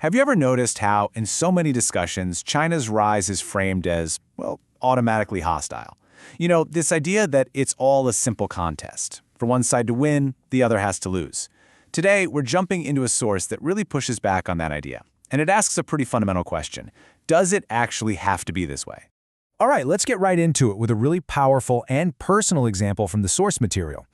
Have you ever noticed how, in so many discussions, China's rise is framed as, well, automatically hostile? You know, this idea that it's all a simple contest. For one side to win, the other has to lose. Today, we're jumping into a source that really pushes back on that idea. And it asks a pretty fundamental question. Does it actually have to be this way? All right, let's get right into it with a really powerful and personal example from the source material.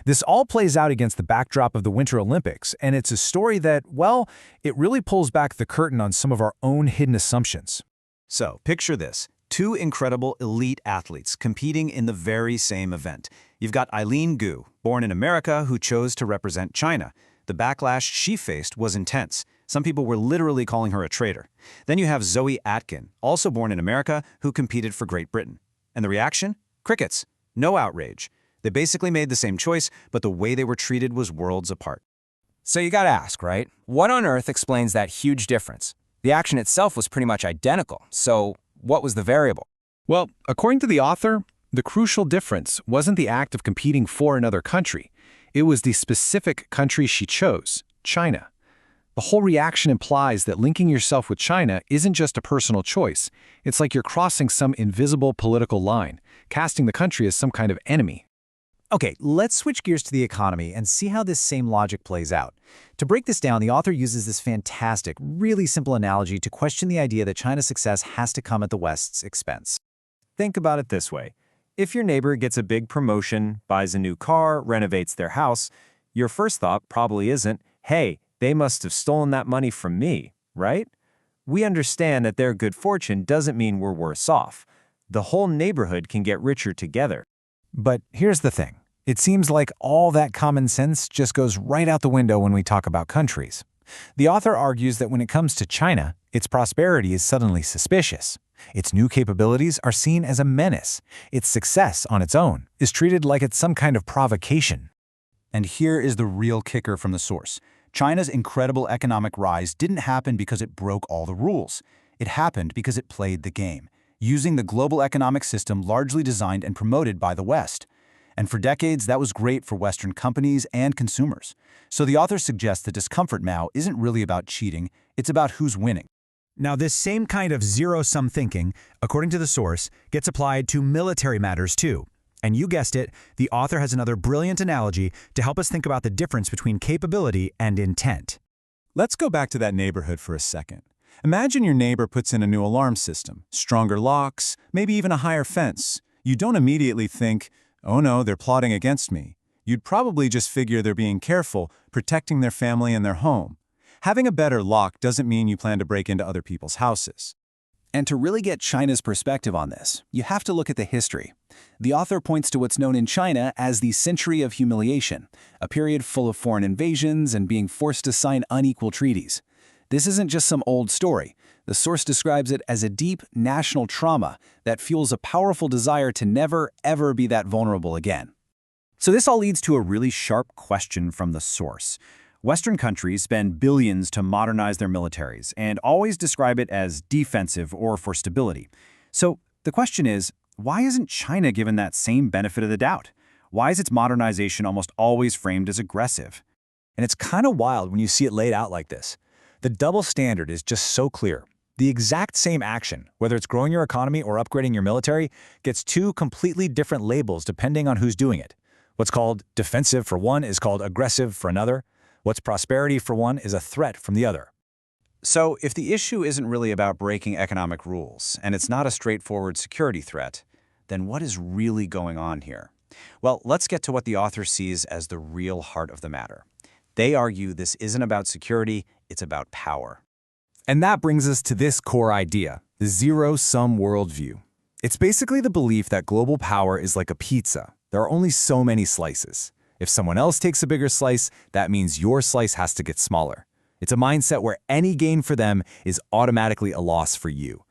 This all plays out against the backdrop of the Winter Olympics, and it's a story that, well, it really pulls back the curtain on some of our own hidden assumptions. So, picture this. Two incredible elite athletes competing in the very same event. You've got Eileen Gu, born in America, who chose to represent China. The backlash she faced was intense. Some people were literally calling her a traitor. Then you have Zoe Atkin, also born in America, who competed for Great Britain. And the reaction? Crickets. No outrage. They basically made the same choice, but the way they were treated was worlds apart. So you gotta ask, right? What on earth explains that huge difference? The action itself was pretty much identical, so what was the variable? Well, according to the author, the crucial difference wasn't the act of competing for another country. It was the specific country she chose, China. The whole reaction implies that linking yourself with China isn't just a personal choice. It's like you're crossing some invisible political line, casting the country as some kind of enemy. Okay, let's switch gears to the economy and see how this same logic plays out. To break this down, the author uses this fantastic, really simple analogy to question the idea that China's success has to come at the West's expense. Think about it this way. If your neighbor gets a big promotion, buys a new car, renovates their house, your first thought probably isn't, hey, they must have stolen that money from me, right? We understand that their good fortune doesn't mean we're worse off. The whole neighborhood can get richer together. But here's the thing. It seems like all that common sense just goes right out the window when we talk about countries. The author argues that when it comes to China, its prosperity is suddenly suspicious. Its new capabilities are seen as a menace. Its success on its own is treated like it's some kind of provocation. And here is the real kicker from the source. China's incredible economic rise didn't happen because it broke all the rules. It happened because it played the game, using the global economic system largely designed and promoted by the West. And for decades, that was great for Western companies and consumers. So the author suggests that discomfort now isn't really about cheating, it's about who's winning. Now, this same kind of zero-sum thinking, according to the source, gets applied to military matters too. And you guessed it, the author has another brilliant analogy to help us think about the difference between capability and intent. Let's go back to that neighborhood for a second. Imagine your neighbor puts in a new alarm system, stronger locks, maybe even a higher fence. You don't immediately think, oh no, they're plotting against me. You'd probably just figure they're being careful, protecting their family and their home. Having a better lock doesn't mean you plan to break into other people's houses. And to really get China's perspective on this, you have to look at the history. The author points to what's known in China as the Century of Humiliation, a period full of foreign invasions and being forced to sign unequal treaties. This isn't just some old story. The source describes it as a deep national trauma that fuels a powerful desire to never, ever be that vulnerable again. So this all leads to a really sharp question from the source. Western countries spend billions to modernize their militaries and always describe it as defensive or for stability. So the question is, why isn't China given that same benefit of the doubt? Why is its modernization almost always framed as aggressive? And it's kind of wild when you see it laid out like this. The double standard is just so clear. The exact same action, whether it's growing your economy or upgrading your military, gets two completely different labels depending on who's doing it. What's called defensive for one is called aggressive for another. What's prosperity for one is a threat from the other. So if the issue isn't really about breaking economic rules, and it's not a straightforward security threat, then what is really going on here? Well, let's get to what the author sees as the real heart of the matter. They argue this isn't about security, it's about power. And that brings us to this core idea, the zero-sum worldview. It's basically the belief that global power is like a pizza. There are only so many slices. If someone else takes a bigger slice, that means your slice has to get smaller. It's a mindset where any gain for them is automatically a loss for you.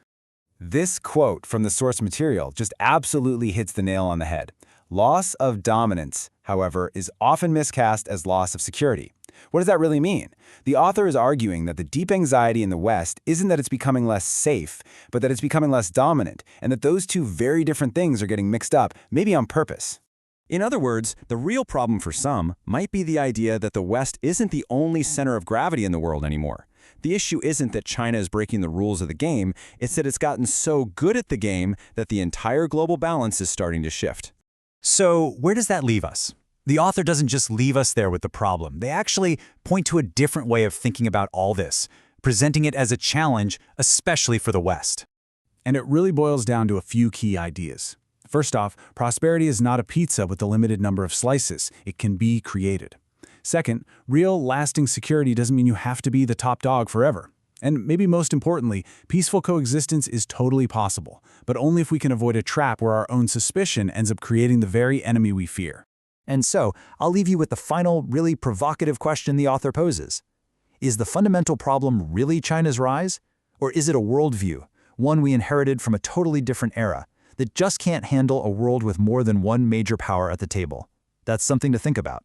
This quote from the source material just absolutely hits the nail on the head. Loss of dominance, however, is often miscast as loss of security. What does that really mean? The author is arguing that the deep anxiety in the West isn't that it's becoming less safe, but that it's becoming less dominant, and that those two very different things are getting mixed up, maybe on purpose. In other words, the real problem for some might be the idea that the West isn't the only center of gravity in the world anymore. The issue isn't that China is breaking the rules of the game, it's that it's gotten so good at the game that the entire global balance is starting to shift. So where does that leave us? The author doesn't just leave us there with the problem. They actually point to a different way of thinking about all this, presenting it as a challenge, especially for the West. And it really boils down to a few key ideas. First off, prosperity is not a pizza with a limited number of slices. It can be created. Second, real, lasting security doesn't mean you have to be the top dog forever. And maybe most importantly, peaceful coexistence is totally possible, but only if we can avoid a trap where our own suspicion ends up creating the very enemy we fear. And so, I'll leave you with the final, really provocative question the author poses. Is the fundamental problem really China's rise? Or is it a worldview, one we inherited from a totally different era, that just can't handle a world with more than one major power at the table? That's something to think about.